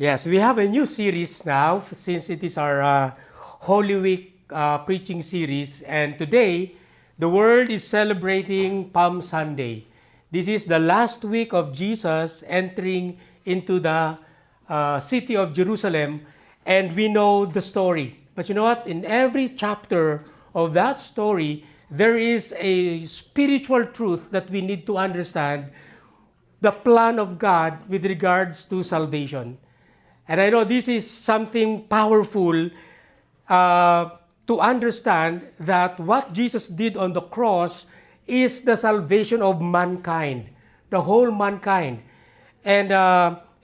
Yes, we have a new series now since it is our Holy Week preaching series. And today, the world is celebrating Palm Sunday. This is the last week of Jesus entering into the city of Jerusalem. And we know the story. But you know what? In every chapter of that story, there is a spiritual truth that we need to understand, the plan of God with regards to salvation. And I know this is something powerful to understand that what Jesus did on the cross is the salvation of mankind, the whole mankind. And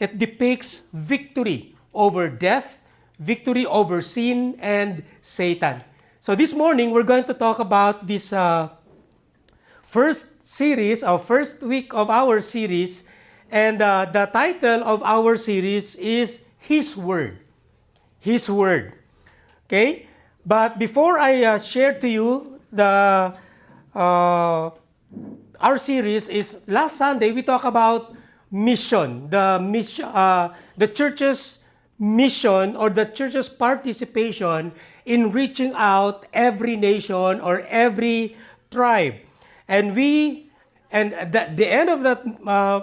it depicts victory over death, victory over sin and Satan. So this morning, we're going to talk about this first week of our series. And the title of our series is His Word. His Word. Okay? But before I share to you our series is last Sunday we talked about mission, the church's mission or the church's participation in reaching out every nation or every tribe. And the end of that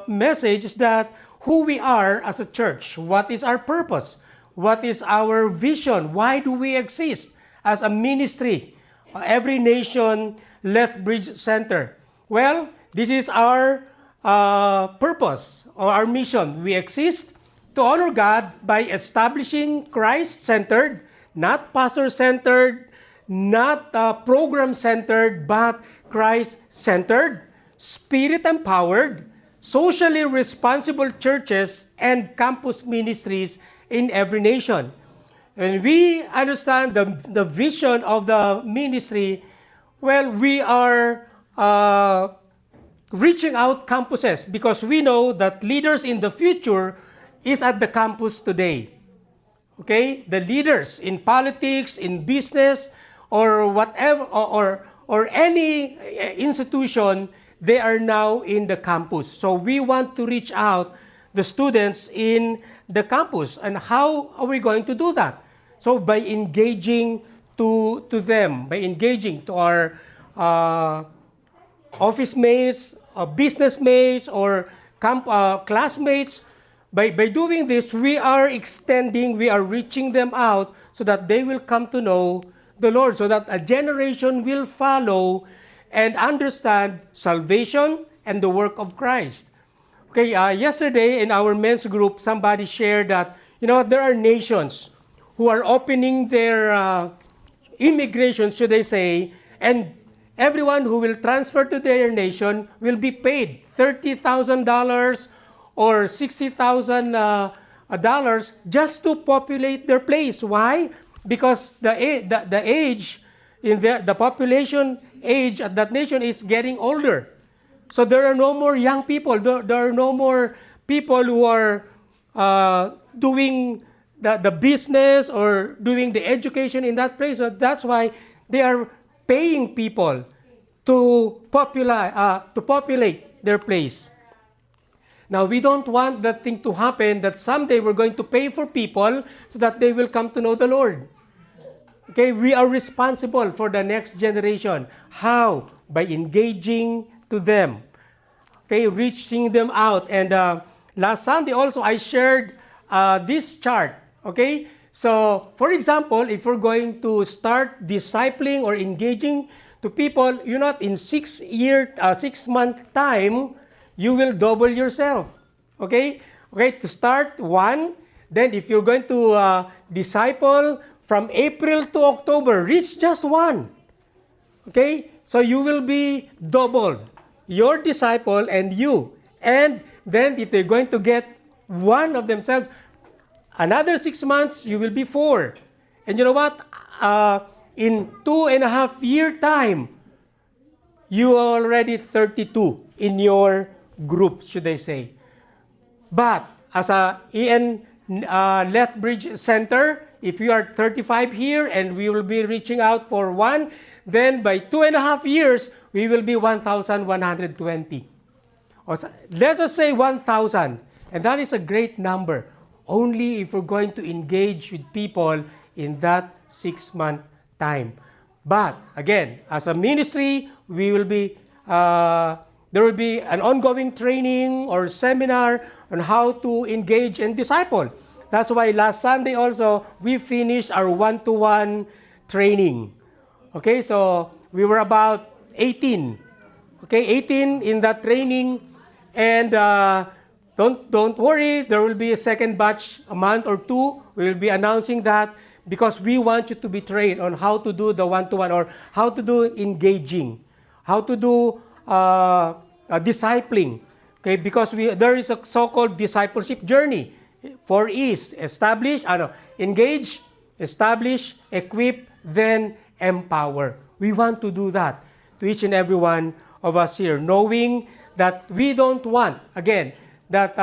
message is that who we are as a church, what is our purpose, what is our vision, why do we exist as a ministry, every nation Lethbridge Center. Well, this is our purpose or our mission. We exist to honor God by establishing Christ-centered, not pastor-centered, not program-centered, but Christ-centered, Spirit-empowered, socially responsible churches and campus ministries in every nation. And we understand the vision of the ministry. Well, we are reaching out campuses because we know that leaders in the future is at the campus today. Okay? The leaders in politics, in business, or whatever, or any institution, they are now in the campus. So we want to reach out the students in the campus. And how are we going to do that? So by engaging to them, by engaging to our office mates, business mates, or classmates. By doing this, we are reaching them out so that they will come to know the Lord, so that a generation will follow and understand salvation and the work of Christ. Okay, yesterday in our men's group, somebody shared that, there are nations who are opening their immigration, should I say, and everyone who will transfer to their nation will be paid $30,000 or $60,000 just to populate their place. Why? Because the age in the population age at that nation is getting older. So there are no more young people. There are no more people who are doing the business or doing the education in that place. So that's why they are paying people to populate their place. Now, we don't want that thing to happen that someday we're going to pay for people so that they will come to know the Lord. Okay, we are responsible for the next generation. How? By engaging to them. Okay, reaching them out. And last Sunday also, I shared this chart. Okay, so for example, if we're going to start discipling or engaging to people, in 6 month time, you will double yourself. Okay, to start one. Then if you're going to disciple from April to October, reach just one. Okay? So you will be doubled. Your disciple and you. And then if they're going to get one of themselves, another 6 months, you will be 4. And you know what? In 2.5 year time, you are already 32 in your group, should I say. But as a EN Lethbridge Center, if you are 35 here and we will be reaching out for one, then by 2.5 years, we will be 1,120. Let's just say 1,000. And that is a great number. only if we're going to engage with people in that 6-month time. But again, as a ministry, we will be there will be an ongoing training or seminar on how to engage and disciple. That's why last Sunday also, we finished our one-to-one training. Okay, so we were about 18. Okay, 18 in that training. And don't worry, there will be a second batch a month or two. We will be announcing that because we want you to be trained on how to do the one-to-one or how to do engaging, how to do discipling. Okay, because there is a so-called discipleship journey. 4 E's: establish, engage, establish, equip, then empower. We want to do that to each and every one of us here, knowing that we don't want, again, that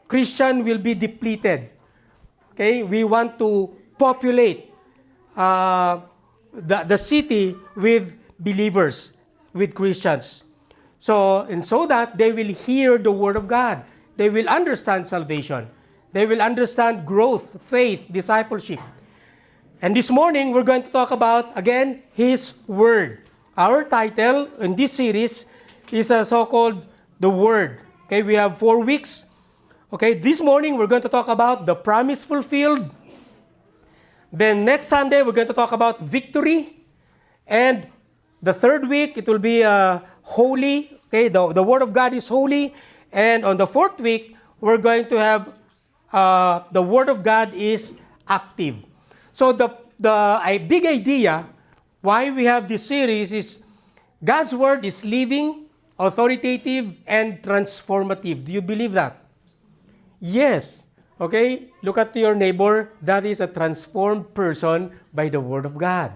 Christian will be depleted. Okay, we want to populate the city with believers, with Christians. So that they will hear the Word of God. They will understand salvation. They will understand growth, faith, discipleship. And this morning, we're going to talk about, again, His Word. Our title in this series is so-called The Word. Okay, we have 4 weeks. Okay, this morning, we're going to talk about the promise fulfilled. Then next Sunday, we're going to talk about victory. And the third week, it will be holy. Okay, the Word of God is holy. And on the fourth week, we're going to have the Word of God is active. So the big idea why we have this series is God's Word is living, authoritative, and transformative. Do you believe that? Yes. Okay? Look at your neighbor. That is a transformed person by the Word of God.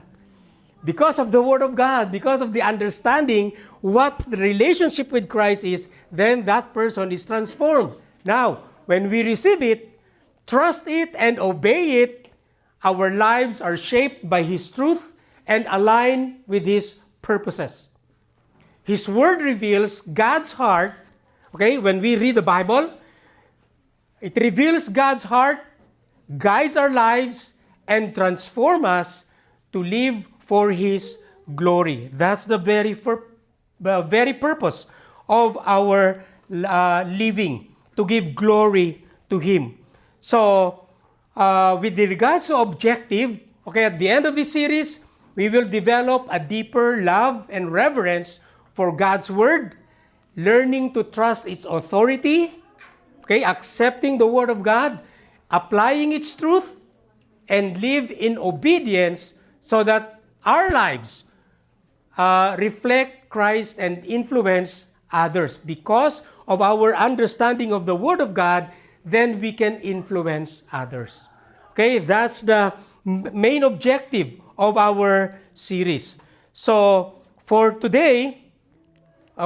Because of the Word of God, because of the understanding what the relationship with Christ is, then that person is transformed. Now, when we receive it, trust it, and obey it, our lives are shaped by His truth and aligned with His purposes. His Word reveals God's heart. Okay, when we read the Bible, it reveals God's heart, guides our lives, and transforms us to live for His glory. That's the very purpose of our living, to give glory to Him. So, with regards to objective, okay, at the end of this series, we will develop a deeper love and reverence for God's Word, learning to trust its authority, okay, accepting the Word of God, applying its truth, and live in obedience so that our lives reflect Christ and influence others. Because of our understanding of the Word of God, then we can influence others. Okay, that's the main objective of our series. So, for today,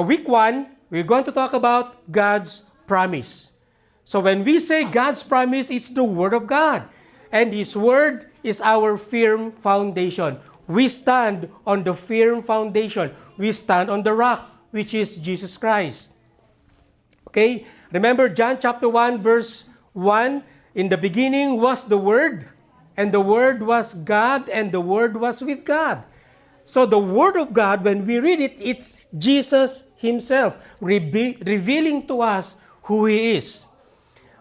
week 1, we're going to talk about God's promise. So, when we say God's promise, it's the Word of God. And His Word is our firm foundation. We stand on the firm foundation. We stand on the rock, which is Jesus Christ. Okay? Remember John chapter 1, verse 1, in the beginning was the Word, and the Word was God, and the Word was with God. So the Word of God, when we read it, it's Jesus Himself revealing to us who He is.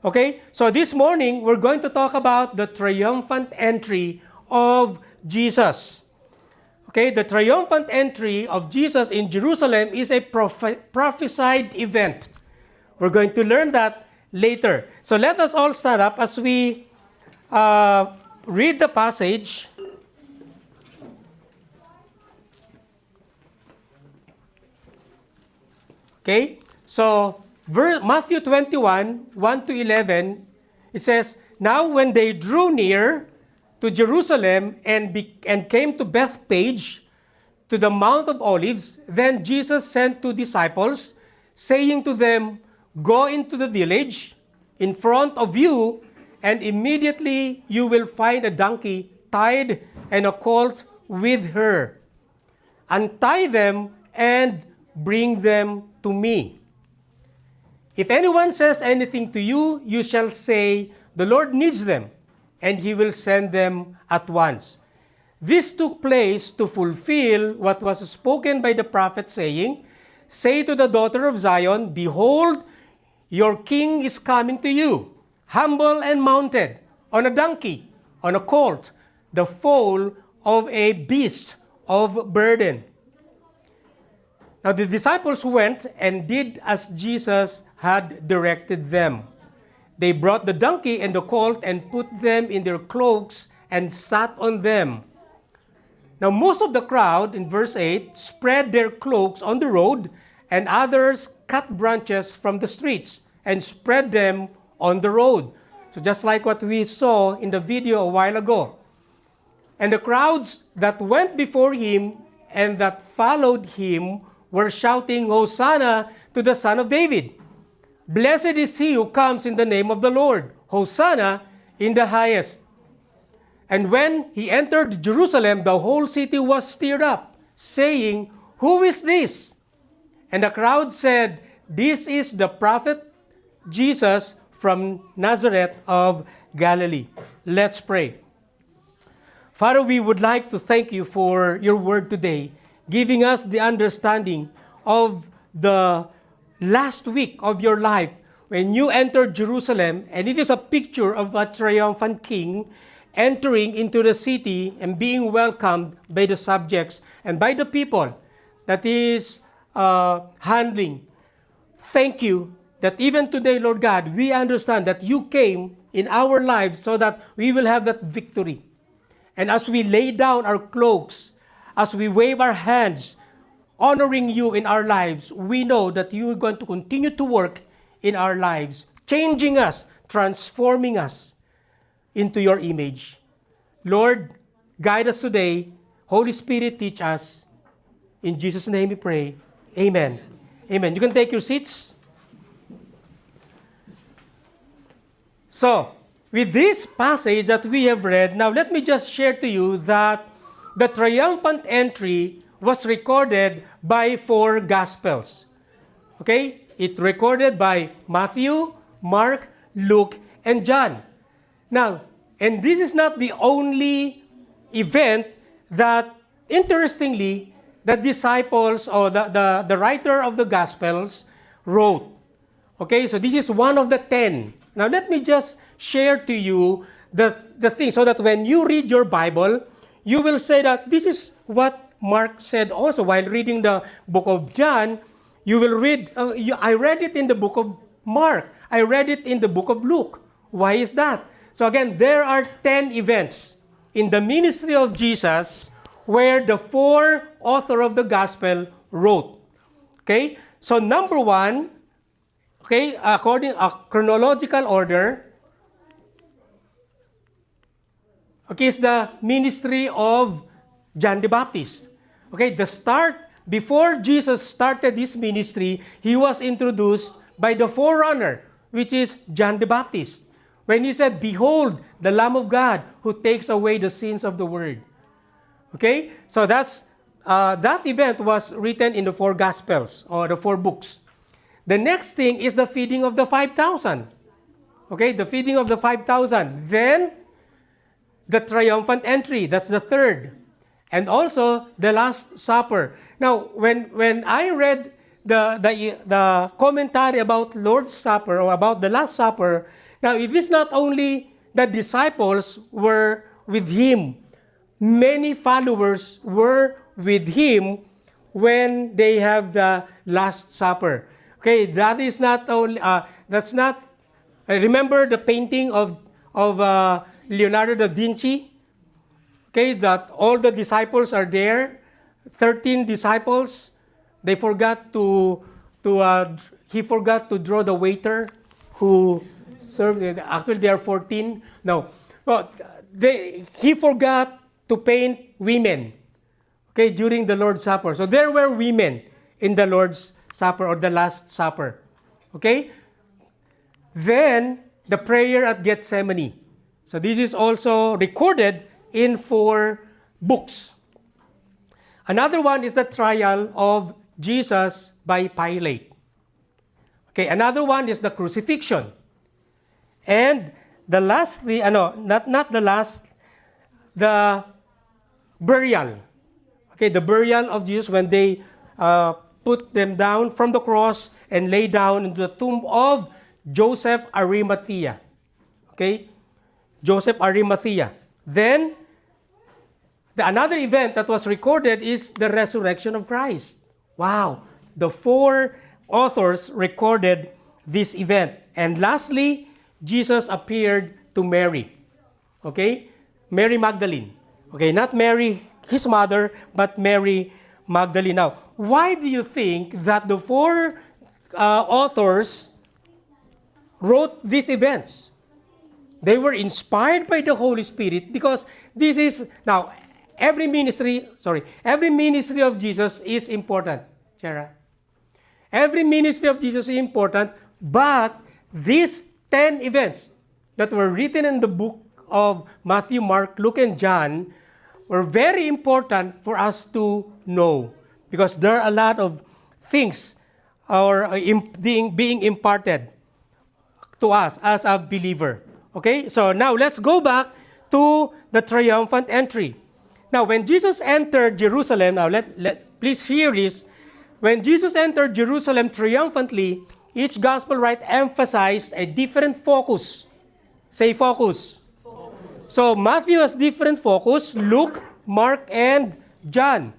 Okay? So this morning, we're going to talk about the triumphant entry of Jesus. Okay? The triumphant entry of Jesus in Jerusalem is a prophesied event. We're going to learn that later. So let us all stand up as we read the passage. Okay? So, Matthew 21, 1 to 11, it says, Now when they drew near to Jerusalem and came to Bethphage, to the Mount of Olives, then Jesus sent 2 disciples, saying to them, Go into the village in front of you, and immediately you will find a donkey tied and a colt with her. Untie them and bring them to me. If anyone says anything to you, you shall say, the Lord needs them, and He will send them at once. This took place to fulfill what was spoken by the prophet, saying, Say to the daughter of Zion, Behold, your king is coming to you, humble and mounted, on a donkey, on a colt, the foal of a beast of burden. Now the disciples went and did as Jesus had directed them. They brought the donkey and the colt and put them in their cloaks and sat on them. Now most of the crowd, in verse 8, spread their cloaks on the road, and others cut branches from the streets and spread them on the road. So just like what we saw in the video a while ago. And the crowds that went before him and that followed him were shouting, Hosanna to the Son of David. Blessed is he who comes in the name of the Lord. Hosanna in the highest. And when he entered Jerusalem, the whole city was stirred up, saying, Who is this? And the crowd said, This is the prophet Jesus from Nazareth of Galilee. Let's pray. Father, we would like to thank you for your word today, giving us the understanding of the last week of your life when you entered Jerusalem, and it is a picture of a triumphant king entering into the city and being welcomed by the subjects and by the people that is handling. Thank you that even today, Lord God, we understand that you came in our lives so that we will have that victory. And as we lay down our cloaks, as we wave our hands, honoring you in our lives, we know that you are going to continue to work in our lives, changing us, transforming us into your image. Lord, guide us today. Holy Spirit, teach us. In Jesus' name we pray. Amen. Amen. You can take your seats. So, with this passage that we have read, now let me just share to you that the triumphant entry was recorded by 4 Gospels. Okay? It recorded by Matthew, Mark, Luke, and John. Now, and this is not the only event that, interestingly, the disciples or the writer of the Gospels wrote. Okay, so this is one of the 10. Now, let me just share to you the thing so that when you read your Bible, you will say that this is what Mark said also. While reading the book of John, you will read, I read it in the book of Mark. I read it in the book of Luke. Why is that? So again, there are 10 events in the ministry of Jesus where the 4 author of the gospel wrote. Okay? So number 1, okay, according to chronological order, okay, is the ministry of John the Baptist. Okay, the start, before Jesus started his ministry, he was introduced by the forerunner, which is John the Baptist. When he said, Behold, the Lamb of God who takes away the sins of the world. Okay, so that's that event was written in the 4 Gospels or the 4 books. The next thing is the feeding of the 5,000. Okay, the feeding of the 5,000. Then, the triumphant entry, that's the 3rd. And also, the Last Supper. Now, when I read the commentary about Lord's Supper or about the Last Supper, now it is not only the disciples were with him. Many followers were with him when they have the Last Supper. Okay, that is not only, that's not, remember the painting of Leonardo da Vinci? Okay, that all the disciples are there, 13 disciples. They forgot he forgot to draw the waiter who served. Actually, there are 14. No, well, he forgot to paint women. Okay, during the Lord's Supper. So there were women in the Lord's Supper or the Last Supper. Okay? Then, the prayer at Gethsemane. So this is also recorded in 4 books. Another one is the trial of Jesus by Pilate. Okay, another one is the crucifixion. And the last, not the last, the burial. Okay, the burial of Jesus when they put them down from the cross and lay down into the tomb of Joseph Arimathea. Okay, Joseph Arimathea. Then, another event that was recorded is the resurrection of Christ. Wow, the 4 authors recorded this event. And lastly, Jesus appeared to Mary. Okay, Mary Magdalene. Okay, not Mary, his mother, but Mary Magdalene. Now, why do you think that the 4 authors wrote these events? They were inspired by the Holy Spirit because this is, now, every ministry of Jesus is important. Chera. Every ministry of Jesus is important, but these 10 events that were written in the book of Matthew, Mark, Luke, and John were very important for us to know because there are a lot of things being imparted to us as a believer. Okay, so now let's go back to the triumphant entry. Now, when Jesus entered Jerusalem, now please hear this. When Jesus entered Jerusalem triumphantly, each gospel writer emphasized a different focus. Say focus. So Matthew has different focus, Luke, Mark, and John,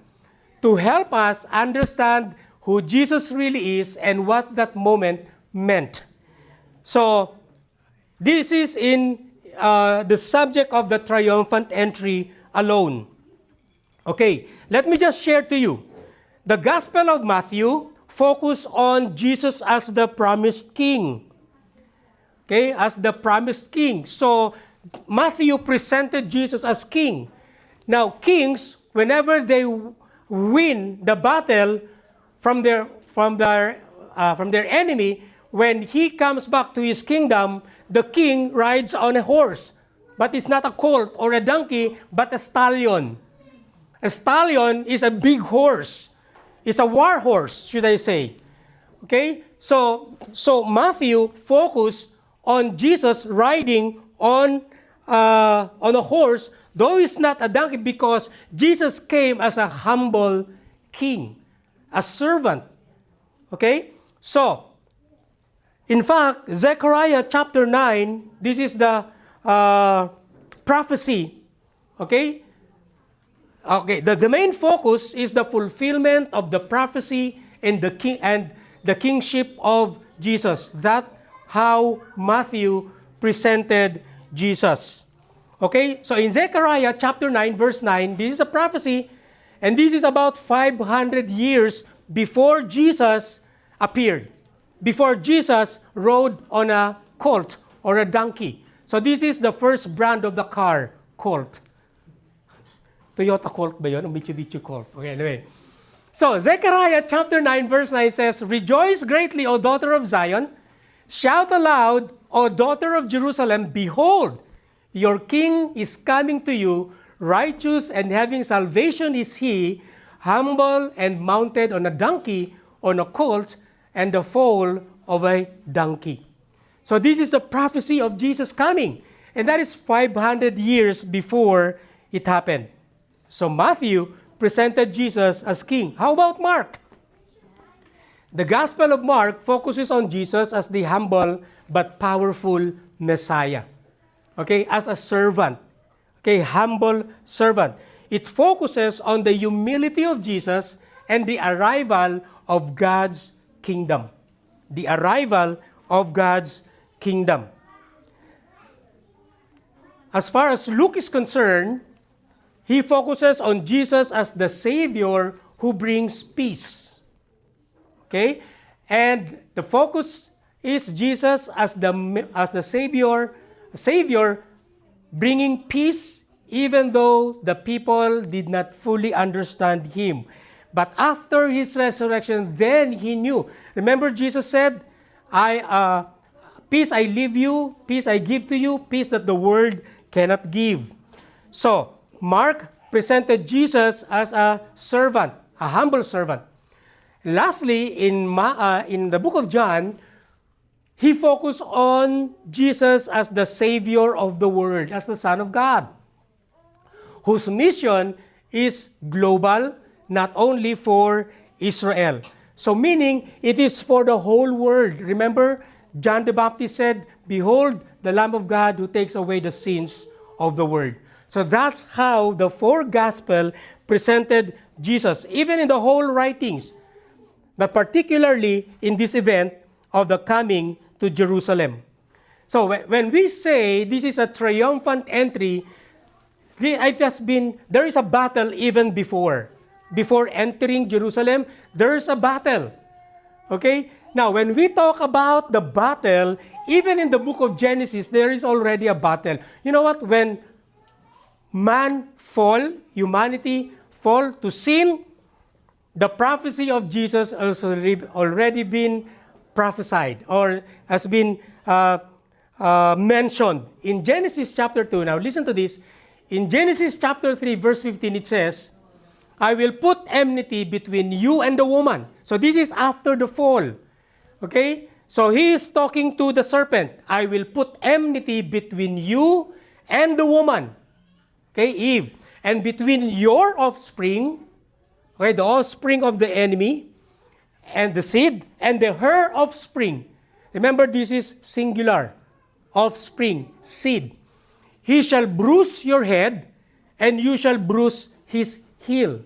to help us understand who Jesus really is and what that moment meant. So this is in the subject of the triumphant entry alone. Okay, let me just share to you. The Gospel of Matthew focus on Jesus as the promised king. Okay, as the promised king. So Matthew presented Jesus as king. Now, kings, whenever they win the battle from their enemy, when he comes back to his kingdom, the king rides on a horse. But it's not a colt or a donkey, but a stallion. A stallion is a big horse. It's a war horse, should I say. Okay? So Matthew focused on Jesus riding on a horse, though it's not a donkey, because Jesus came as a humble king, a servant. Okay? So, in fact, Zechariah chapter 9, this is the prophecy. Okay? Okay, the main focus is the fulfillment of the prophecy and the kingship of Jesus. That's how Matthew presented Jesus. Okay, so in Zechariah chapter 9, verse 9, this is a prophecy, and this is about 500 years before Jesus appeared, before Jesus rode on a colt or a donkey. So this is the first brand of the car, Colt. Toyota Colt ba yun? O Mitsubishi Colt? Okay, anyway. So, Zechariah chapter 9, verse 9 says, "Rejoice greatly, O daughter of Zion. Shout aloud, O daughter of Jerusalem. Behold, your king is coming to you. Righteous and having salvation is he, humble and mounted on a donkey, on a colt, and the foal of a donkey." So, this is the prophecy of Jesus coming. And that is 500 years before it happened. So Matthew presented Jesus as king. How about Mark? The Gospel of Mark focuses on Jesus as the humble but powerful Messiah. Okay, as a servant. Okay, humble servant. It focuses on the humility of Jesus and the arrival of God's kingdom. The arrival of God's kingdom. As far as Luke is concerned, he focuses on Jesus as the Savior who brings peace. Okay? And the focus is Jesus as the Savior bringing peace even though the people did not fully understand him. But after his resurrection, then he knew. Remember Jesus said, peace I leave you, peace I give to you, peace that the world cannot give. So, Mark presented Jesus as a servant, a humble servant. Lastly, in the book of John, he focused on Jesus as the Savior of the world, as the Son of God, whose mission is global, not only for Israel. So meaning, it is for the whole world. Remember, John the Baptist said, "Behold, the Lamb of God who takes away the sins of the world." So that's how the four Gospels presented Jesus, even in the whole writings, but particularly in this event of the coming to Jerusalem. So when we say this is a triumphant entry, there is a battle even before. Before entering Jerusalem, there is a battle. Okay? Now, when we talk about the battle, even in the book of Genesis, there is already a battle. You know what? When humanity fall to sin, the prophecy of Jesus has already been prophesied or has been mentioned in Genesis chapter 2. Now, listen to this. In Genesis chapter 3, verse 15, it says, "I will put enmity between you and the woman." So this is after the fall. Okay? So he is talking to the serpent. "I will put enmity between you and the woman." Okay, Eve. "And between your offspring," okay, the offspring of the enemy, "and the seed, and her offspring." Remember, this is singular. Offspring, seed. "He shall bruise your head, and you shall bruise his heel."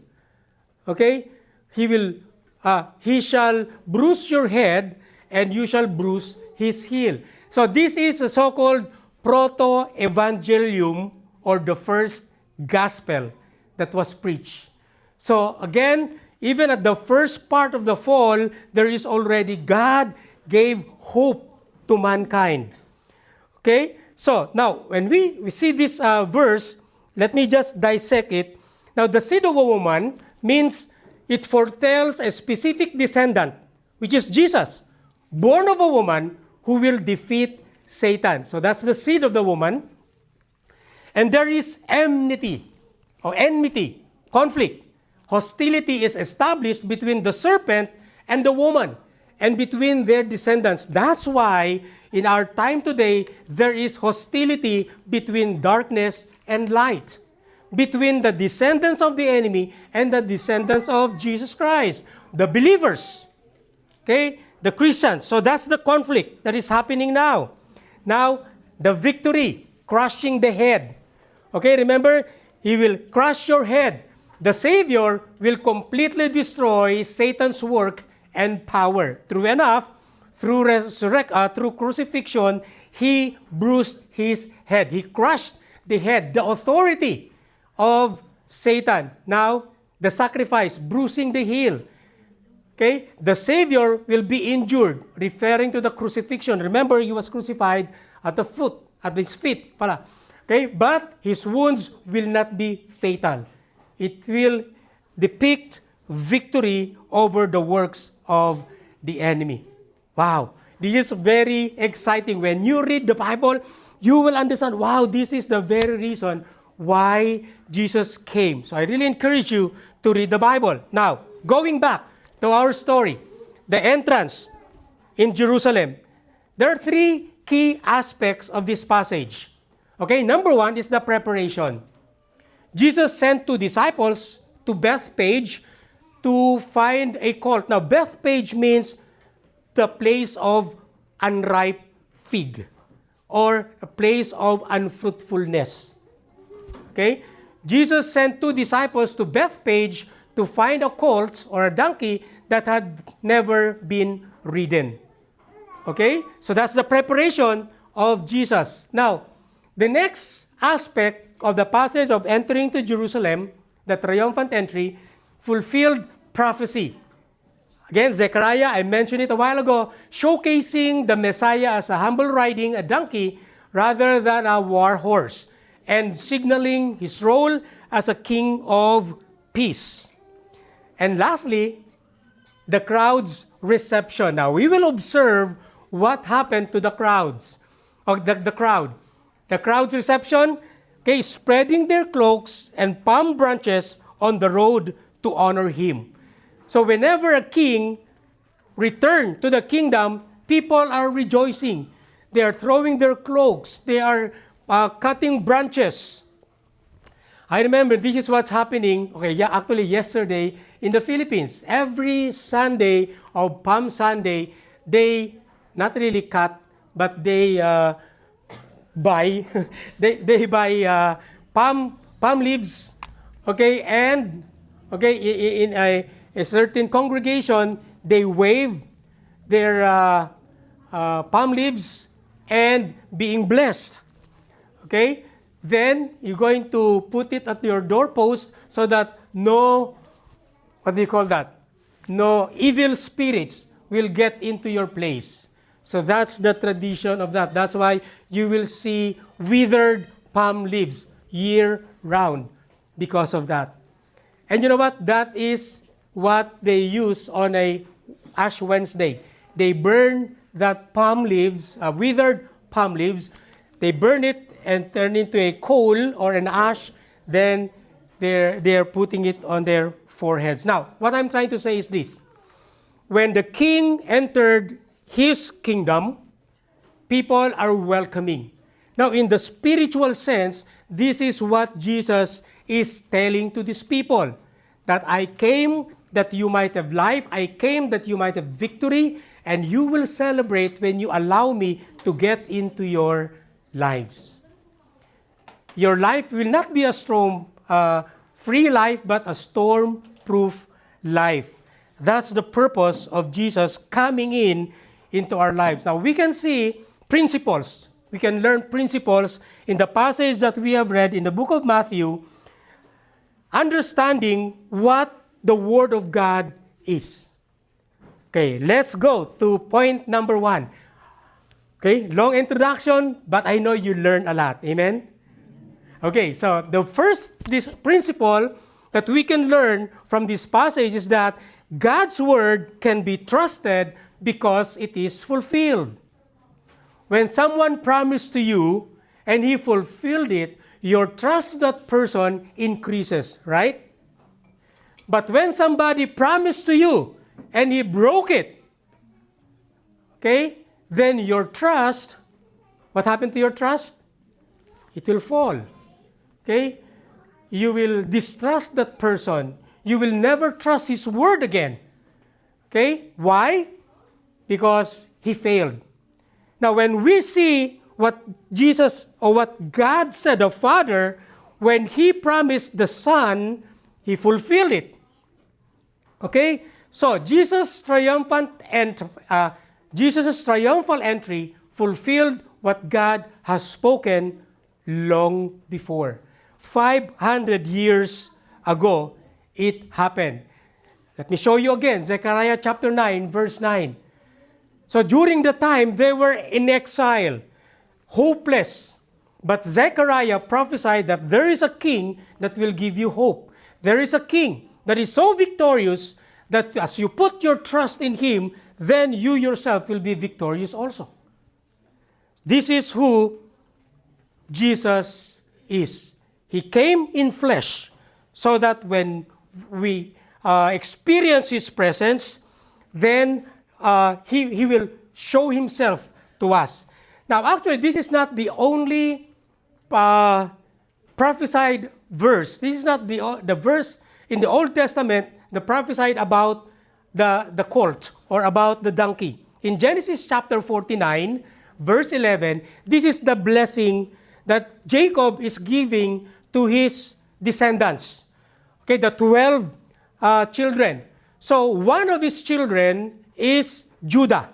Okay? He shall bruise your head, and you shall bruise his heel. So this is a so-called proto-evangelium, or the first gospel that was preached. So again, even at the first part of the fall, there is already God gave hope to mankind. Okay? So now, when we see this verse, let me just dissect it. Now, the seed of a woman means it foretells a specific descendant, which is Jesus, born of a woman who will defeat Satan. So that's the seed of the woman. And there is enmity, conflict. Hostility is established between the serpent and the woman, and between their descendants. That's why in our time today, there is hostility between darkness and light, between the descendants of the enemy and the descendants of Jesus Christ, the believers, okay, the Christians. So that's the conflict that is happening now. Now, the victory, crushing the head. Okay, remember, he will crush your head. The Savior will completely destroy Satan's work and power. True enough, through crucifixion, he bruised his head. He crushed the head, the authority of Satan. Now, the sacrifice, bruising the heel. Okay, the Savior will be injured, referring to the crucifixion. Remember, he was crucified at his feet. Okay, but his wounds will not be fatal. It will depict victory over the works of the enemy. Wow, this is very exciting. When you read the Bible, you will understand, wow, this is the very reason why Jesus came. So I really encourage you to read the Bible. Now, going back to our story, the entrance in Jerusalem. There are three key aspects of this passage. Okay, number one is the preparation. Jesus sent two disciples to Bethpage to find a colt. Now, Bethpage means the place of unripe fig, or a place of unfruitfulness. Okay? Jesus sent two disciples to Bethpage to find a colt or a donkey that had never been ridden. Okay? So that's the preparation of Jesus. Now, the next aspect of the passage of entering to Jerusalem, the triumphant entry, fulfilled prophecy. Again, Zechariah, I mentioned it a while ago, showcasing the Messiah as a humble riding a donkey rather than a war horse, and signaling his role as a king of peace. And lastly, the crowd's reception. Now, we will observe what happened to the crowds, or the crowd. The crowd's reception, okay, spreading their cloaks and palm branches on the road to honor him. So whenever a king returned to the kingdom, people are rejoicing. They are throwing their cloaks. They are cutting branches. I remember this is what's happening, actually yesterday in the Philippines. Every Sunday of Palm Sunday, they not really cut, but they buy they buy palm leaves, and in a certain congregation, they wave their palm leaves and being blessed. Okay? Then you're going to put it at your doorpost so that no evil spirits will get into your place. So that's the tradition of that. That's why you will see withered palm leaves year round because of that. And you know what? That is what they use on a Ash Wednesday. They burn that palm leaves, withered palm leaves. They burn it and turn into a coal or an ash. Then they're putting it on their foreheads. Now, what I'm trying to say is this. When the king entered his kingdom, people are welcoming. Now, in the spiritual sense, this is what Jesus is telling to these people. That I came that you might have life. I came that you might have victory. And you will celebrate when you allow me to get into your lives. Your life will not be a storm-free life, but a storm-proof life. That's the purpose of Jesus coming into our lives. Now, we can see principles. We can learn principles in the passage that we have read in the book of Matthew, understanding what the Word of God is. Okay, let's go to point number 1. Okay, long introduction, but I know you learned a lot. Amen? Okay, so this principle that we can learn from this passage is that God's Word can be trusted because it is fulfilled. When someone promised to you and he fulfilled it, your trust to that person increases, right? But when somebody promised to you and he broke it, then your trust, what happened to your trust? It will fall. You will distrust that person. You will never trust his word again. Why? Because he failed. Now, when we see what Jesus or what God said, the Father, when he promised the Son, he fulfilled it. So Jesus' triumphal entry fulfilled what God has spoken long before. 500 years ago, it happened. Let me show you again, Zechariah chapter 9, verse 9. So during the time, they were in exile, hopeless. But Zechariah prophesied that there is a king that will give you hope. There is a king that is so victorious that as you put your trust in him, then you yourself will be victorious also. This is who Jesus is. He came in flesh so that when we experience his presence, then he will show himself to us. Now, actually, this is not the only prophesied verse. This is not the verse in the Old Testament that prophesied about the colt or about the donkey. In Genesis chapter 49, verse 11, this is the blessing that Jacob is giving to his descendants. The 12 children. So one of his children is Judah.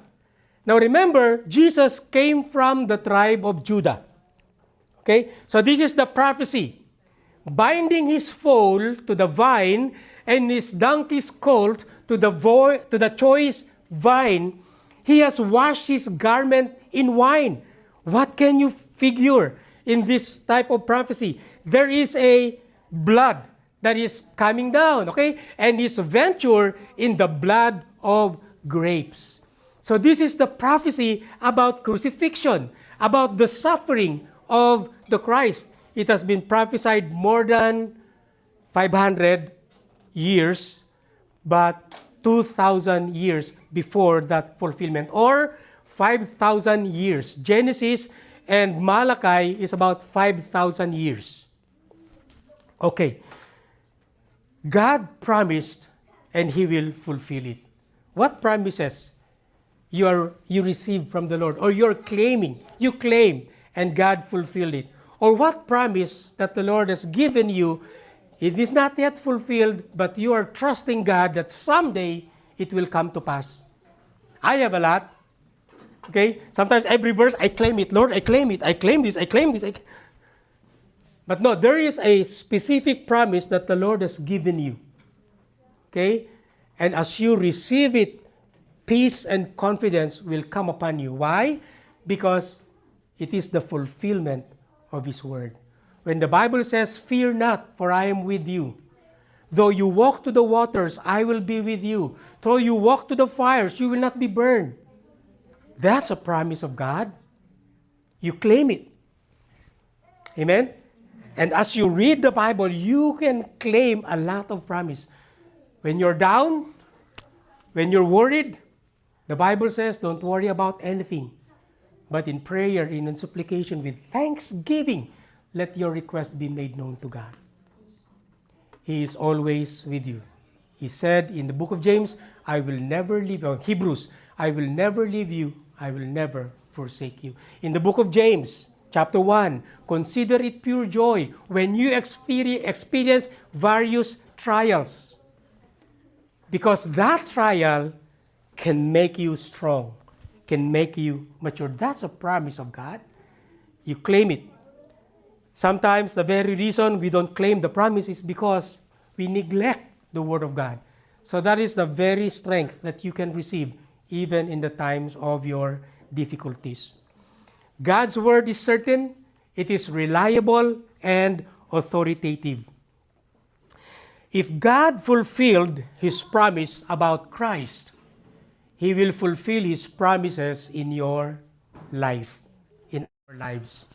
Now remember, Jesus came from the tribe of Judah. So this is the prophecy. Binding his foal to the vine and his donkey's colt to the choice vine, he has washed his garment in wine. What can you figure in this type of prophecy? There is a blood that is coming down, and his venture in the blood of grapes. So this is the prophecy about crucifixion, about the suffering of the Christ. It has been prophesied more than 500 years, but 2,000 years before that fulfillment, or 5,000 years. Genesis and Malachi is about 5,000 years. Okay. God promised and He will fulfill it. What promises you receive from the Lord, or you're claiming? You claim and God fulfilled it. Or what promise that the Lord has given you, it is not yet fulfilled, but you are trusting God that someday it will come to pass. I have a lot. Okay? Sometimes every verse, I claim it. Lord, I claim it. I claim this. I claim this. But no, there is a specific promise that the Lord has given you. Okay? And as you receive it, peace and confidence will come upon you. Why? Because it is the fulfillment of His word. When the Bible says, "Fear not, for I am with you. Though you walk to the waters, I will be with you. Though you walk to the fires, you will not be burned." That's a promise of God. You claim it. Amen? And as you read the Bible, you can claim a lot of promise. When you're down, when you're worried, the Bible says, don't worry about anything. But in prayer, in supplication, with thanksgiving, let your request be made known to God. He is always with you. He said in the book of James, I will never leave you. Hebrews, I will never leave you. I will never forsake you. In the book of James, chapter 1, consider it pure joy when you experience various trials. Because that trial can make you strong, can make you mature. That's a promise of God. You claim it. Sometimes the very reason we don't claim the promise is because we neglect the Word of God. So that is the very strength that you can receive even in the times of your difficulties. God's Word is certain, it is reliable, and authoritative. If God fulfilled His promise about Christ, He will fulfill His promises in your life, in our lives.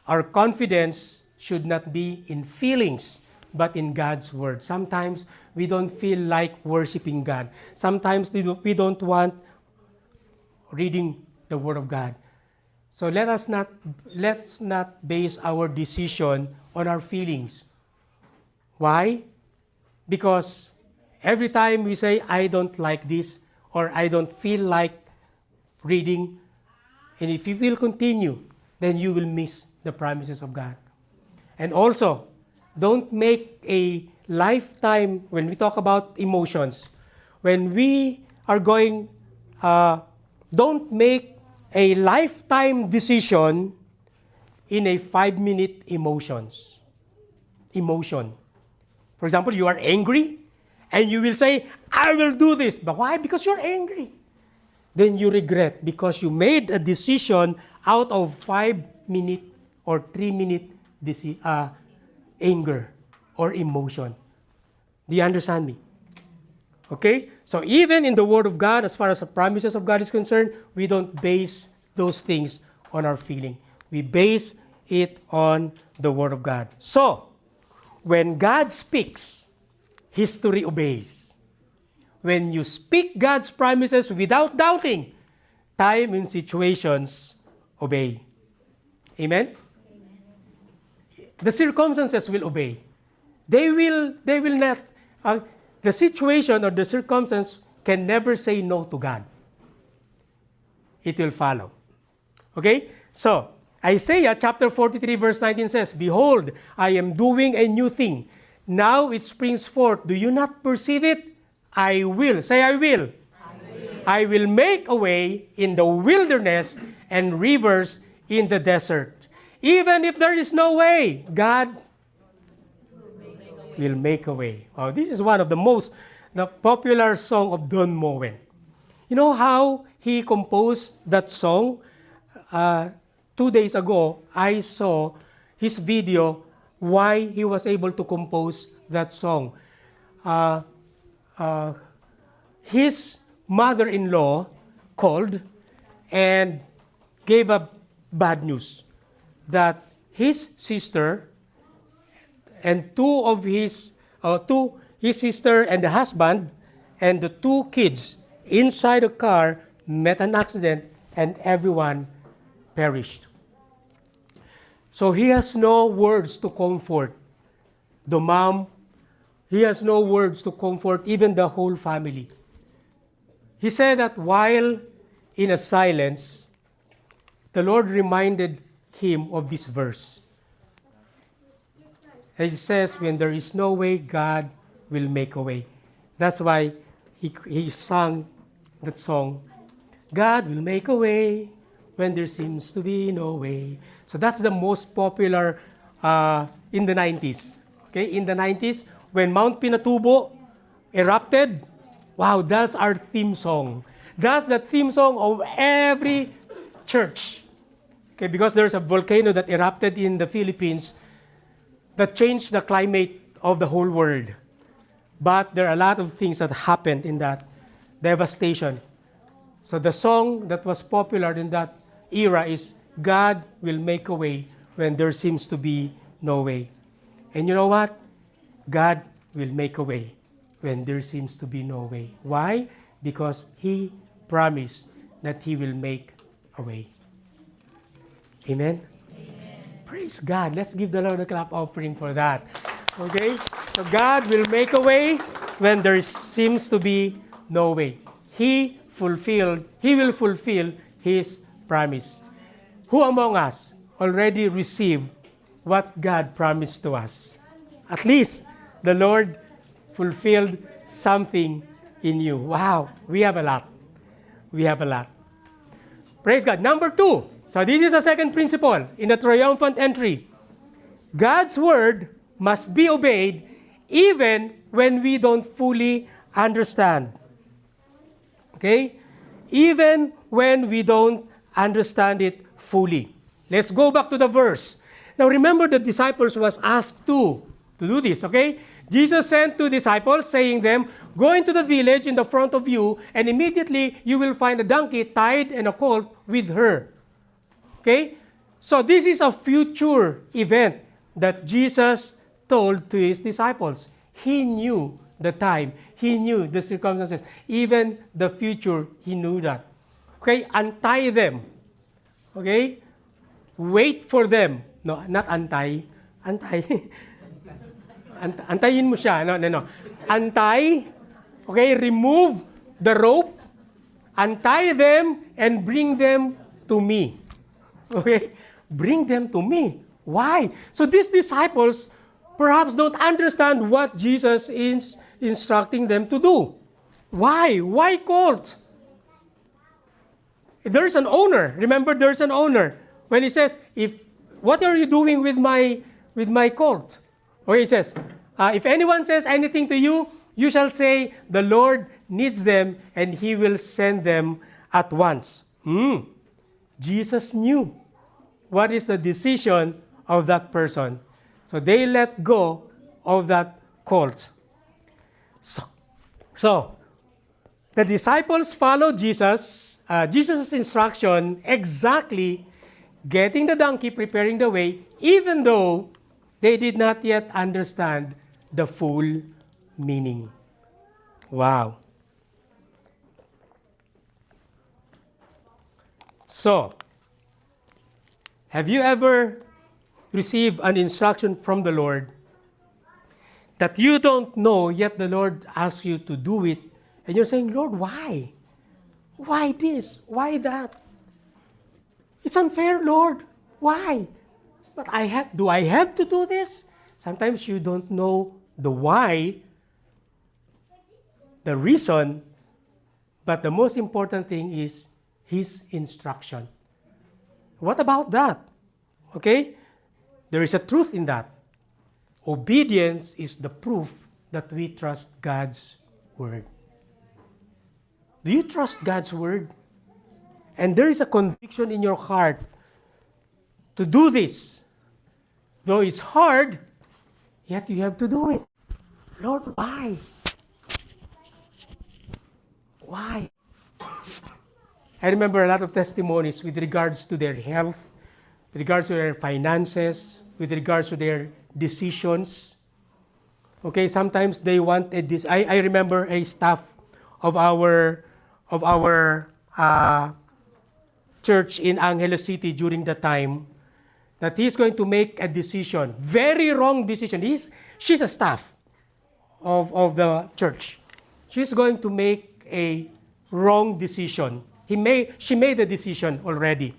Our confidence should not be in feelings, but in God's Word. Sometimes we don't feel like worshiping God. Sometimes we don't want reading the Word of God. So let's not base our decision on our feelings. Why? Because every time we say, I don't like this, or I don't feel like reading, and if you will continue, then you will miss the promises of God. And also, don't make a lifetime, when we talk about emotions, when we are going, don't make a lifetime decision in a 5-minute emotion. For example, you are angry, and you will say, I will do this. But why? Because you're angry. Then you regret because you made a decision out of 5-minute or 3-minute anger or emotion. Do you understand me? Okay? So even in the Word of God, as far as the promises of God is concerned, we don't base those things on our feeling. We base it on the Word of God. So, when God speaks, history obeys. When you speak God's promises without doubting, time and situations obey. Amen? The circumstances will obey. They will not, the situation or the circumstance can never say no to God. It will follow. Okay? So, Isaiah chapter 43 verse 19 says, Behold, I am doing a new thing. Now it springs forth. Do you not perceive it? I will. Say, I will. I will make a way in the wilderness and rivers in the desert. Even if there is no way, God will make a way. Oh, this is one of the popular song of Don Moen. You know how he composed that song? 2 days ago, I saw his video why he was able to compose that song. His mother-in-law called and gave up bad news that his sister and his sister and the husband and the 2 kids inside a car met an accident and everyone perished. So he has no words to comfort the mom. He has no words to comfort even the whole family. He said that while in a silence, the Lord reminded him of this verse. He says, when there is no way, God will make a way. That's why he sang that song, God will make a way when there seems to be no way. So that's the most popular in the 90s. Okay, in the 90s, when Mount Pinatubo erupted, wow, that's our theme song. That's the theme song of every church. Okay, because there's a volcano that erupted in the Philippines that changed the climate of the whole world. But there are a lot of things that happened in that devastation. So the song that was popular in that era is, God will make a way when there seems to be no way. And you know what? God will make a way when there seems to be no way. Why? Because He promised that He will make a way. Amen? Praise God. Let's give the Lord a clap offering for that. Okay? So God will make a way when there seems to be no way. He will fulfill His promise. Who among us already received what God promised to us? At least the Lord fulfilled something in you. Wow, we have a lot. We have a lot. Praise God. Number 2. So this is the second principle in the triumphant entry. God's word must be obeyed even when we don't fully understand. Okay? Even when we don't understand it fully. Let's go back to the verse. Now remember, the disciples was asked to do this, okay? Jesus sent 2 disciples, saying them, go into the village in the front of you, and immediately you will find a donkey tied and a colt with her. Okay? So this is a future event that Jesus told to His disciples. He knew the time. He knew the circumstances. Even the future, He knew that. Okay? Untie them. Okay? Wait for them. No, not untie. Untie. Antayin mo siya. No. Untie. Okay? Remove the rope. Untie them and bring them to me. Okay? Bring them to me. Why? So these disciples perhaps don't understand what Jesus is instructing them to do. Why? Why colt? There's an owner. Remember, there's an owner. When he says, what are you doing with my colt? Or he says, if anyone says anything to you, you shall say, the Lord needs them, and He will send them at once. Jesus knew what is the decision of that person. So they let go of that colt. So the disciples followed Jesus' instruction exactly, getting the donkey, preparing the way, even though they did not yet understand the full meaning. Wow. So, have you ever received an instruction from the Lord that you don't know, yet the Lord asks you to do it, and you're saying, Lord, why? Why this? Why that? It's unfair, Lord. Why? But do I have to do this? Sometimes you don't know the why, the reason, but the most important thing is His instruction. What about that? Okay? There is a truth in that. Obedience is the proof that we trust God's word. Do you trust God's word? And there is a conviction in your heart to do this. Though it's hard, yet you have to do it. Lord, why? Why? I remember a lot of testimonies with regards to their health, with regards to their finances, with regards to their decisions. Okay, sometimes they wanted this. I remember a staff of our church in Angeles City during the time that he's going to make a decision, very wrong decision. She's a staff of the church. She's going to make a wrong decision. She made a decision already.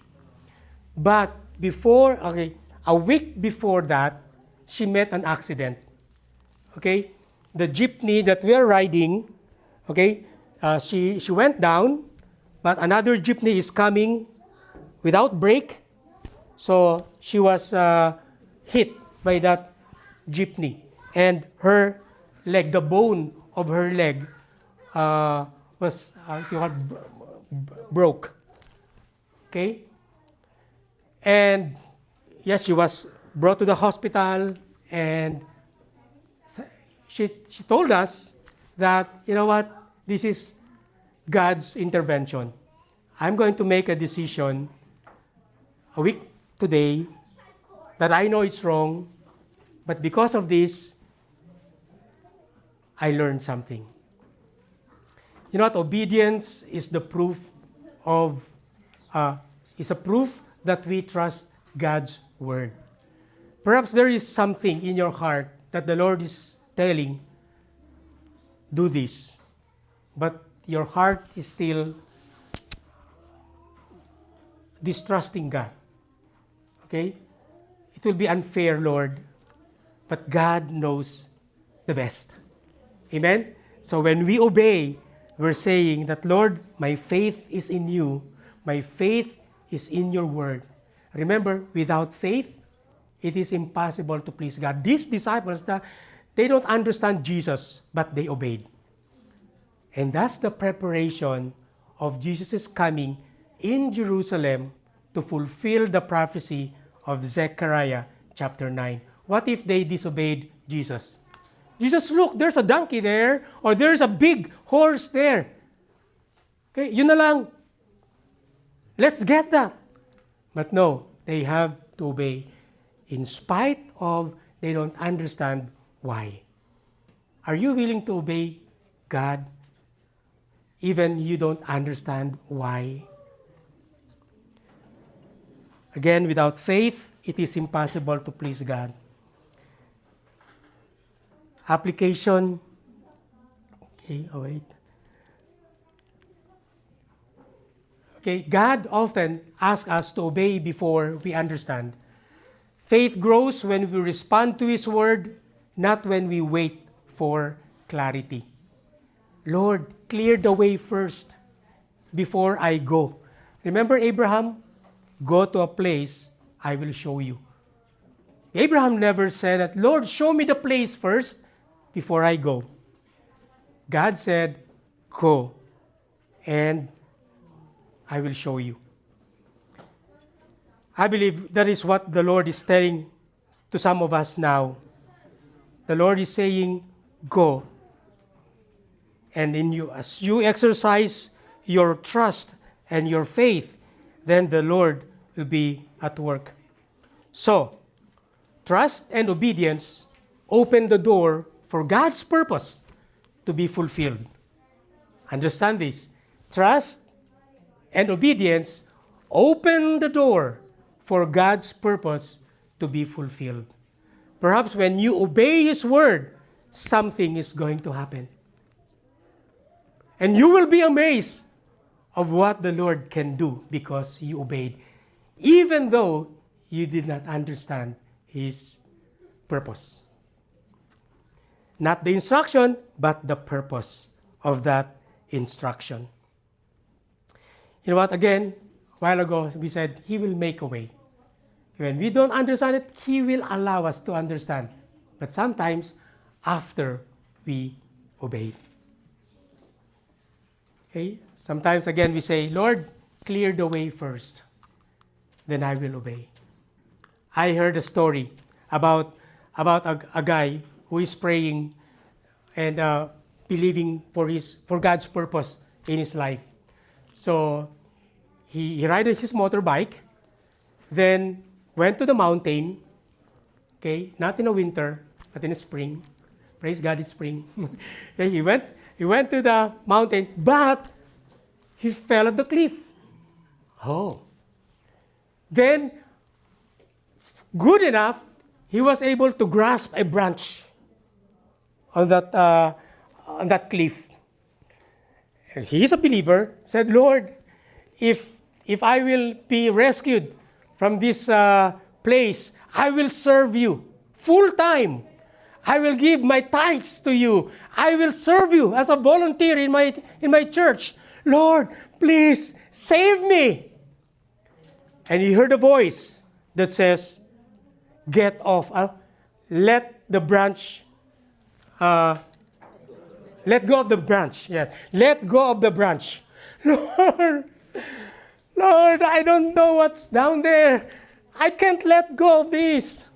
But a week before that, she met an accident. Okay? The jeepney that we're riding, okay, she went down, but another jeepney is coming without brake. So she was hit by that jeepney. And her leg, the bone of her leg, was broke. Okay? And yes, she was brought to the hospital, and she told us that, you know what, this is God's intervention. I'm going to make a decision a week today that I know it's wrong, but because of this, I learned something. You know what? Obedience is the proof is a proof that we trust God's word. Perhaps there is something in your heart that the Lord is telling, do this, but your heart is still distrusting God. Okay? It will be unfair, Lord, but God knows the best. Amen? So when we obey, we're saying that, Lord, my faith is in you. My faith is in your word. Remember, without faith, it is impossible to please God. These disciples, they don't understand Jesus, but they obeyed. And that's the preparation of Jesus' coming in Jerusalem to fulfill the prophecy of Zechariah chapter 9. What if they disobeyed Jesus? Jesus, look, there's a donkey there, or there's a big horse there. Okay, yun na lang. Let's get that. But no, they have to obey in spite of they don't understand why. Are you willing to obey God even you don't understand why? Again, without faith, it is impossible to please God. Application. Okay, wait. Okay, God often asks us to obey before we understand. Faith grows when we respond to His word, not when we wait for clarity. Lord, clear the way first before I go. Remember Abraham? Go to a place I will show you. Abraham never said that, Lord, show me the place first before I go. God said, go, and I will show you. I believe that is what the Lord is telling to some of us now. The Lord is saying, go. And as you exercise your trust and your faith, then the Lord will be at work. So, trust and obedience open the door for God's purpose to be fulfilled. Understand this. Trust and obedience open the door for God's purpose to be fulfilled. Perhaps when you obey His word, something is going to happen. And you will be amazed of what the Lord can do because you obeyed, even though you did not understand His purpose. Not the instruction, but the purpose of that instruction. You know what? Again, a while ago, we said He will make a way. When we don't understand it, He will allow us to understand. But sometimes, after we obey. Okay? Sometimes, again, we say, Lord, clear the way first. Then I will obey. I heard a story about a guy who is praying and believing for God's purpose in his life. So he rode his motorbike, then went to the mountain, okay, not in the winter, but in the spring. Praise God, it's spring. Okay, he went to the mountain, but he fell at the cliff. Oh, Then, good enough, he was able to grasp a branch on that cliff. And he is a believer, said, Lord, if I will be rescued from this place, I will serve you full time. I will give my tithes to you. I will serve you as a volunteer in my church. Lord, please save me. And he heard a voice that says, get off. Let the branch, let go of the branch. Yes, let go of the branch. Lord, I don't know what's down there. I can't let go of this.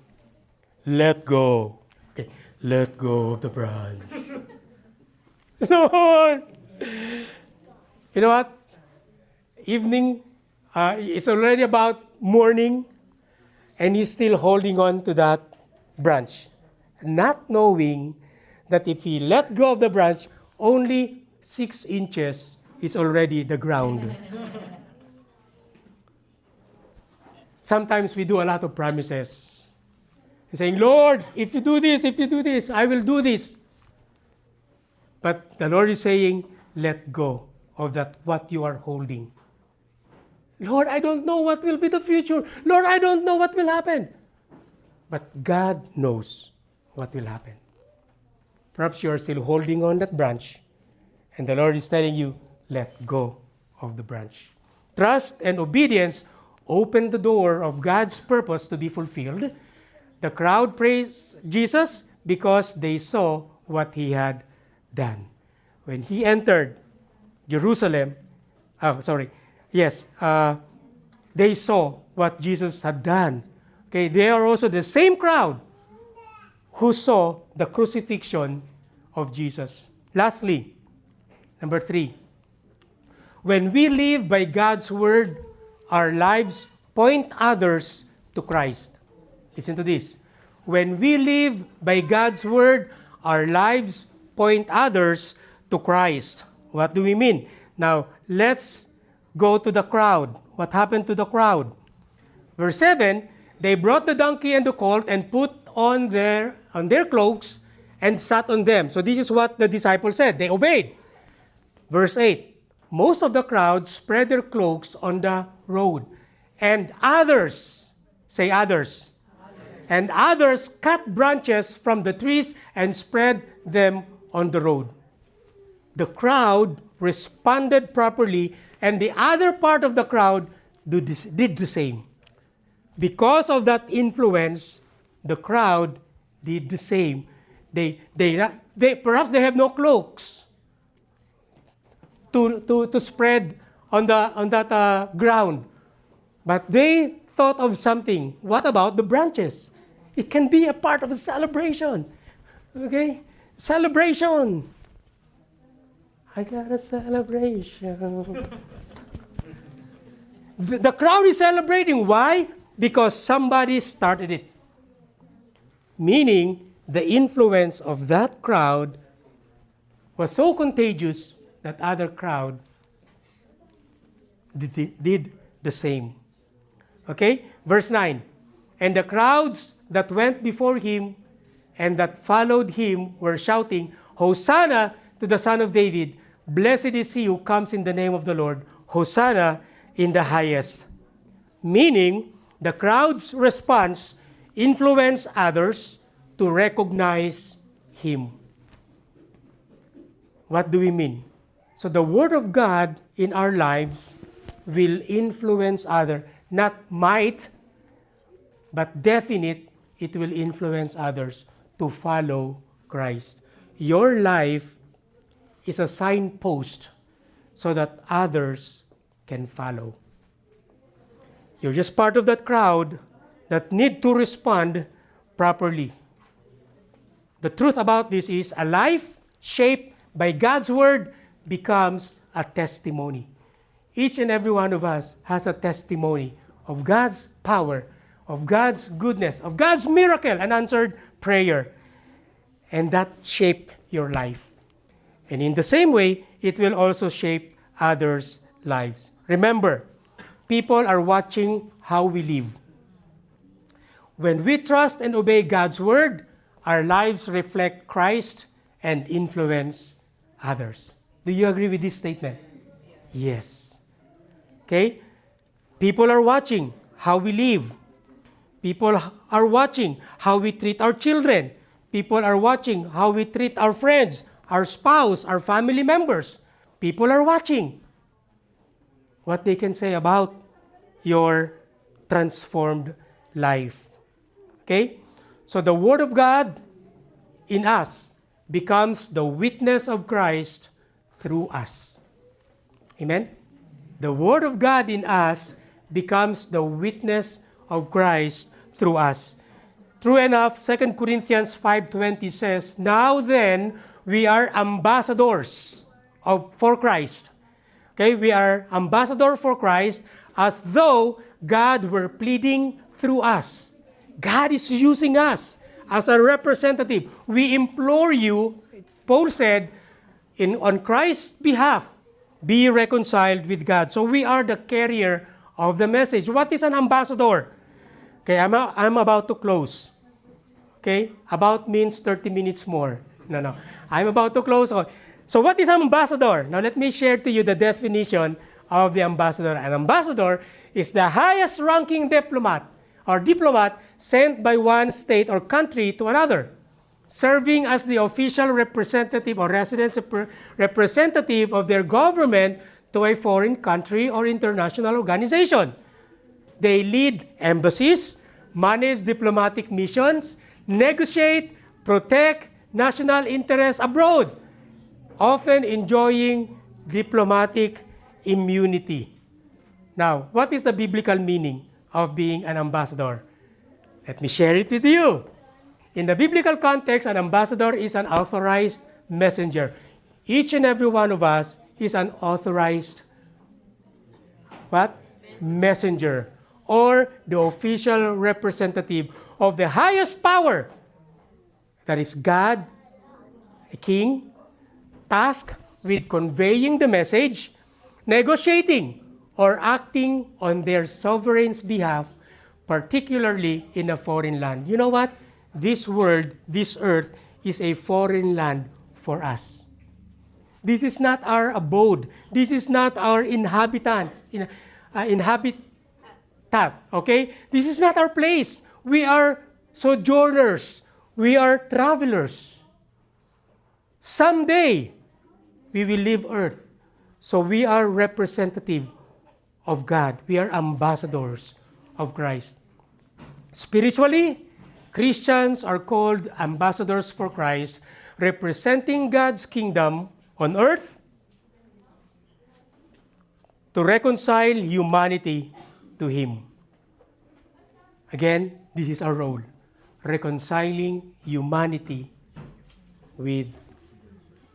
Let go. Okay. Let go of the branch. Lord. You know what? Evening, it's already about morning, and he's still holding on to that branch, not knowing that if he let go of the branch, only 6 inches is already the ground. Sometimes we do a lot of promises. Saying, Lord, if you do this, I will do this. But the Lord is saying, let go of that what you are holding. Lord, I don't know what will be the future. Lord, I don't know what will happen. But God knows what will happen. Perhaps you are still holding on that branch, and the Lord is telling you, let go of the branch. Trust and obedience open the door of God's purpose to be fulfilled. The crowd praised Jesus because they saw what he had done. When he entered Jerusalem, they saw what Jesus had done. Okay, they are also the same crowd who saw the crucifixion of Jesus. Lastly, number 3, when we live by God's word, our lives point others to Christ. Listen to this. When we live by God's word, our lives point others to Christ. What do we mean? Now, let's go to the crowd. What happened to the crowd? Verse 7, they brought the donkey and the colt and put on their cloaks and sat on them. So this is what the disciples said. They obeyed. Verse 8, most of the crowd spread their cloaks on the road. And others, say others. And others cut branches from the trees and spread them on the road. The crowd responded properly, and the other part of the crowd did the same. Because of that influence, the crowd did the same. They perhaps they have no cloaks to spread on that ground, but they thought of something. What about the branches? It can be a part of a celebration. Okay? Celebration. I got a celebration. The crowd is celebrating. Why? Because somebody started it. Meaning, the influence of that crowd was so contagious that other crowd did the same. Okay? Verse 9. And the crowds that went before him and that followed him were shouting, Hosanna to the Son of David. Blessed is he who comes in the name of the Lord. Hosanna in the highest. Meaning, the crowd's response influenced others to recognize him. What do we mean? So the Word of God in our lives will influence others. Not might, but definite, it will influence others to follow Christ. Your life is a signpost so that others can follow. You're just part of that crowd that need to respond properly. The truth about this is a life shaped by God's word becomes a testimony. Each and every one of us has a testimony of God's power, of God's goodness, of God's miracle and answered prayer. And that shaped your life. And in the same way, it will also shape others' lives. Remember, people are watching how we live. When we trust and obey God's word, our lives reflect Christ and influence others. Do you agree with this statement? Yes. Okay? People are watching how we live. People are watching how we treat our children. People are watching how we treat our friends, our spouse, our family members. People are watching what they can say about your transformed life. Okay? So the Word of God in us becomes the witness of Christ through us. Amen? The Word of God in us becomes the witness of Christ through us. True enough, 2 Corinthians 5:20 says, "Now then, we are ambassadors for Christ." Okay, we are ambassador for Christ as though God were pleading through us. God is using us as a representative. We implore you, Paul said, on Christ's behalf, be reconciled with God. So we are the carrier of the message. What is an ambassador? Okay, I'm about to close. Okay, about means 30 minutes more. No. I'm about to close. So what is an ambassador? Now let me share to you the definition of the ambassador. An ambassador is the highest ranking diplomat sent by one state or country to another, serving as the official representative or representative of their government to a foreign country or international organization. They lead embassies, manage diplomatic missions, negotiate, protect national interests abroad, often enjoying diplomatic immunity. Now, what is the biblical meaning of being an ambassador? Let me share it with you. In the biblical context, an ambassador is an authorized messenger. Each and every one of us is an authorized messenger, or the official representative of the highest power, that is God, a king, tasked with conveying the message, negotiating, or acting on their sovereign's behalf, particularly in a foreign land. You know what? This world, this earth, is a foreign land for us. This is not our abode. This is not our inhabitant. Okay? This is not our place. We are sojourners. We are travelers. Someday, we will leave earth. So we are representative of God. We are ambassadors of Christ. Spiritually, Christians are called ambassadors for Christ, representing God's kingdom on earth to reconcile humanity to Him. Again, this is our role, reconciling humanity with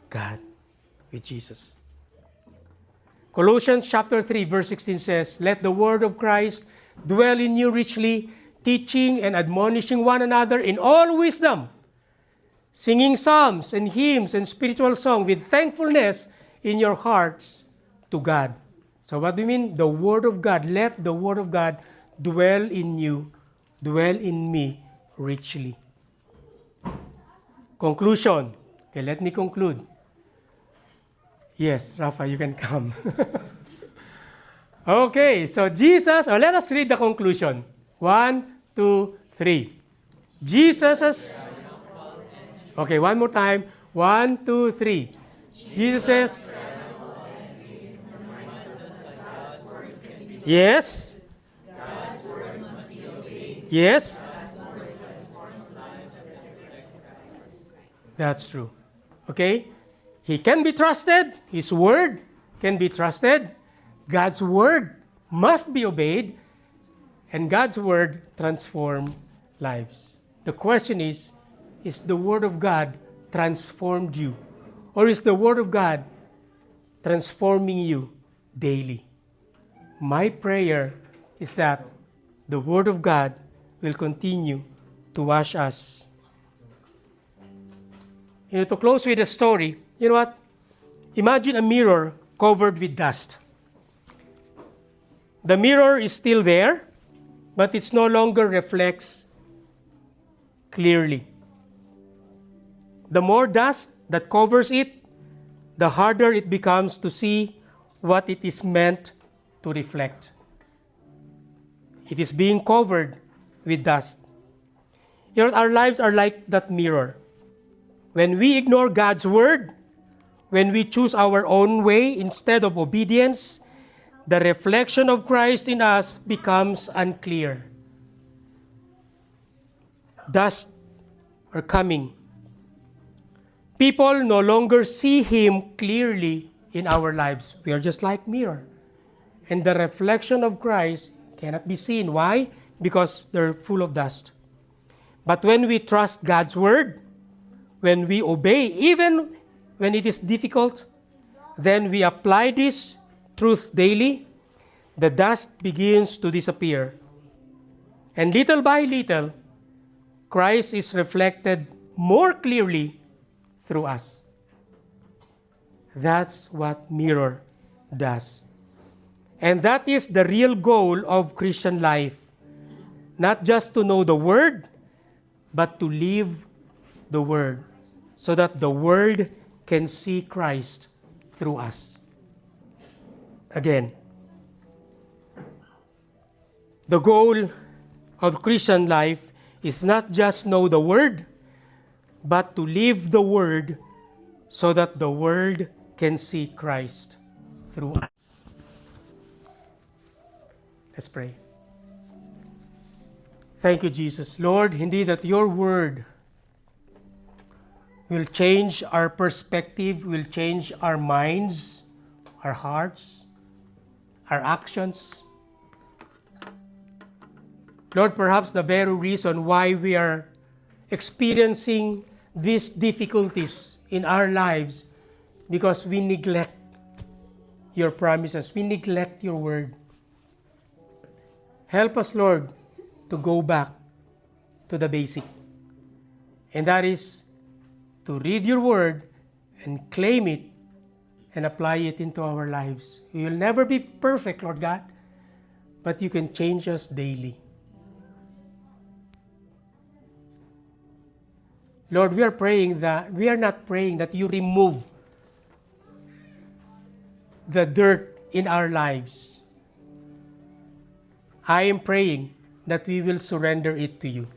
God, with Jesus. Colossians chapter 3, verse 16 says, "Let the word of Christ dwell in you richly, teaching and admonishing one another in all wisdom, singing psalms and hymns and spiritual songs with thankfulness in your hearts to God." So what do you mean? The Word of God. Let the Word of God dwell in you, dwell in me richly. Conclusion. Okay, let me conclude. Yes, Rafa, you can come. Okay, so Jesus, let us read the conclusion. 1, 2, 3. Jesus has... Okay, one more time. 1, 2, 3. Jesus says... Yes. Yes. That's true. Okay? He can be trusted. His word can be trusted. God's word must be obeyed. And God's word transforms lives. The question is the word of God transformed you? Or is the word of God transforming you daily? My prayer is that the word of God will continue to wash us. To close with a story, you know what? Imagine a mirror covered with dust. The mirror is still there, but it no longer reflects clearly. The more dust that covers it, the harder it becomes to see what it is meant to reflect. It is being covered with dust. You know, our lives are like that mirror. When we ignore God's word, when we choose our own way instead of obedience, the reflection of Christ in us becomes unclear. Dust are coming. People no longer see Him clearly in our lives. We are just like mirror. And the reflection of Christ cannot be seen. Why? Because they're full of dust. But when we trust God's word, when we obey, even when it is difficult, then we apply this truth daily, the dust begins to disappear. And little by little, Christ is reflected more clearly through us. That's what mirror does. And that is the real goal of Christian life. Not just to know the Word, but to live the Word, so that the world can see Christ through us. Again, the goal of Christian life is not just know the Word, but to live the Word so that the world can see Christ through us. Let's pray. Thank you, Jesus. Lord, indeed that your word will change our perspective, will change our minds, our hearts, our actions. Lord, perhaps the very reason why we are experiencing these difficulties in our lives, because we neglect your promises, we neglect your word. Help us, Lord, to go back to the basic. And that is to read your word and claim it and apply it into our lives. We will never be perfect, Lord God, but you can change us daily. Lord, we are not praying that you remove the dirt in our lives. I am praying that we will surrender it to you.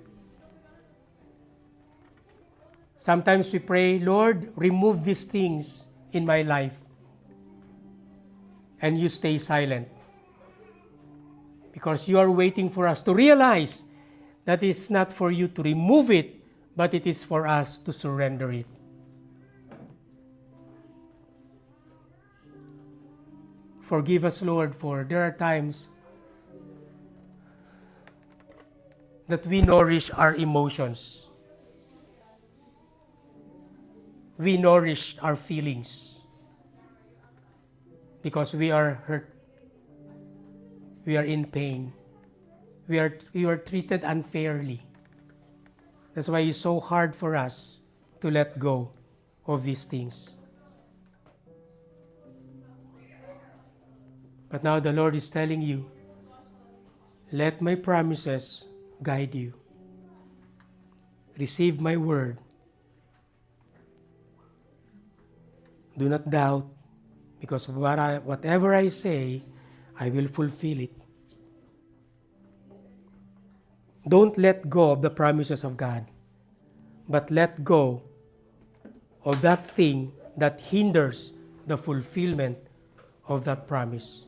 Sometimes we pray, Lord, remove these things in my life. And you stay silent. Because you are waiting for us to realize that it's not for you to remove it, but it is for us to surrender it. Forgive us, Lord, for there are times that we nourish our emotions. We nourish our feelings because we are hurt. We are in pain. We are treated unfairly. That's why it's so hard for us to let go of these things. But now the Lord is telling you, let my promises guide you. Receive my word. Do not doubt, because whatever I say, I will fulfill it. Don't let go of the promises of God, but let go of that thing that hinders the fulfillment of that promise.